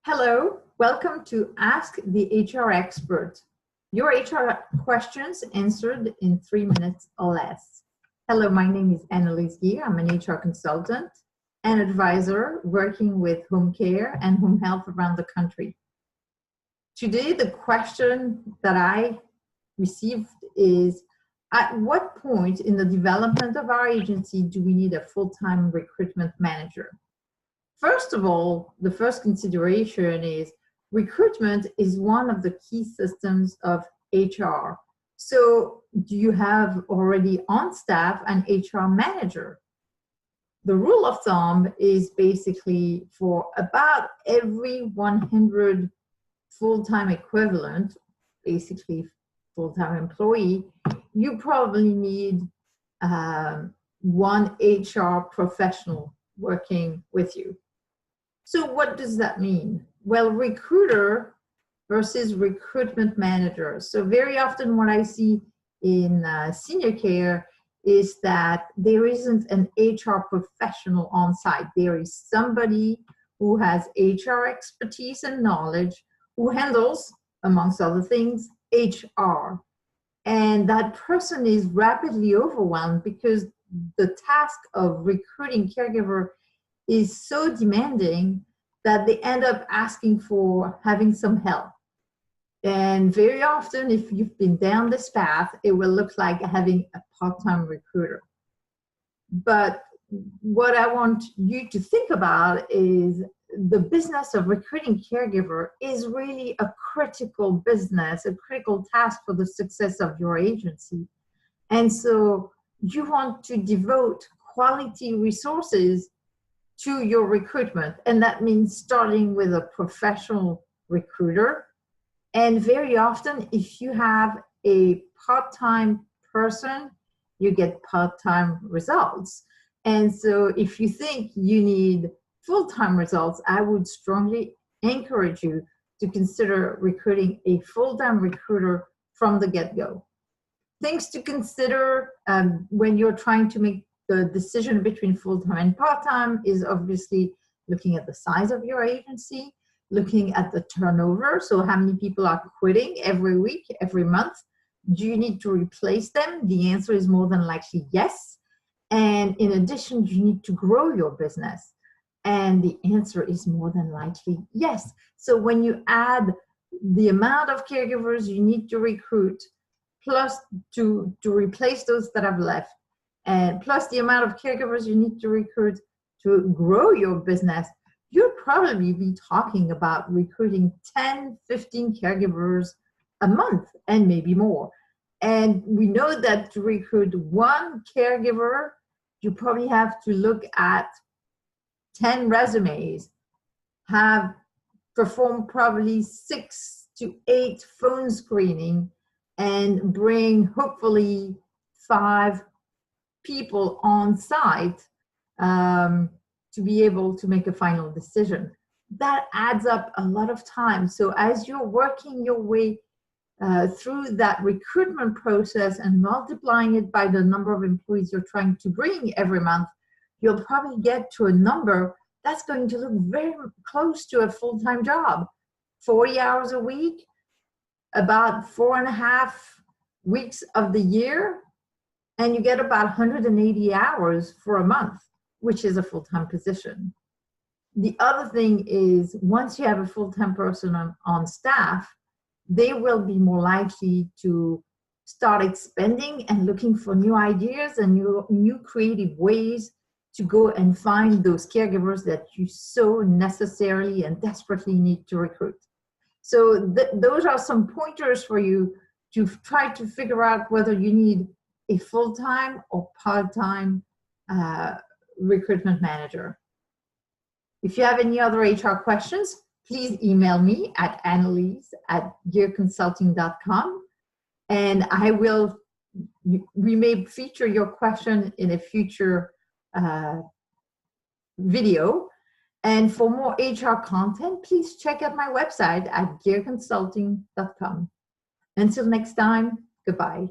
Hello, welcome to Ask the HR Expert. Your HR questions answered in 3 minutes or less. Hello, my name is Anne-Lise Gere. I'm an HR consultant and advisor working with home care and home health around the country. Today, the question that I received is, at what point in the development of our agency do we need a full-time recruitment manager? First of all, the first consideration is recruitment is one of the key systems of HR. So do you have already on staff an HR manager? The rule of thumb is basically for about every 100 full-time equivalent, basically full-time employee, you probably need one HR professional working with you. So what does that mean? Well, recruiter versus recruitment manager. So very often what I see in senior care is that there isn't an HR professional on site. There is somebody who has HR expertise and knowledge who handles, amongst other things, HR. And that person is rapidly overwhelmed because the task of recruiting caregiver is so demanding that they end up asking for having some help. And very often, if you've been down this path, it will look like having a part-time recruiter. But what I want you to think about is the business of recruiting caregiver is really a critical business, a critical task for the success of your agency. And so you want to devote quality resources to your recruitment. And that means starting with a professional recruiter. And very often, if you have a part-time person, you get part-time results. And so if you think you need full-time results, I would strongly encourage you to consider recruiting a full-time recruiter from the get-go. Things to consider when you're trying to make the decision between full-time and part-time is obviously looking at the size of your agency, looking at the turnover. So how many people are quitting every week, every month? Do you need to replace them? The answer is more than likely yes. And in addition, you need to grow your business. And the answer is more than likely yes. So when you add the amount of caregivers you need to recruit, plus to replace those that have left, and plus the amount of caregivers you need to recruit to grow your business, you'll probably be talking about recruiting 10, 15 caregivers a month and maybe more. And we know that to recruit one caregiver, you probably have to look at 10 resumes, have performed probably 6 to 8 phone screening, and bring hopefully 5 people on site to be able to make a final decision. That adds up a lot of time. So as you're working your way through that recruitment process and multiplying it by the number of employees you're trying to bring every month, you'll probably get to a number that's going to look very close to a full-time job. 40 hours a week, about 4.5 weeks of the year, and you get about 180 hours for a month, which is a full-time position. The other thing is, once you have a full-time person on staff, they will be more likely to start expanding and looking for new ideas and new creative ways to go and find those caregivers that you so necessarily and desperately need to recruit. So those are some pointers for you to try to figure out whether you need a full-time or part-time recruitment manager. If you have any other HR questions, please email me at annelise@gereconsulting.com, and we may feature your question in a future video. And for more HR content, please check out my website at gereconsulting.com. Until next time, goodbye.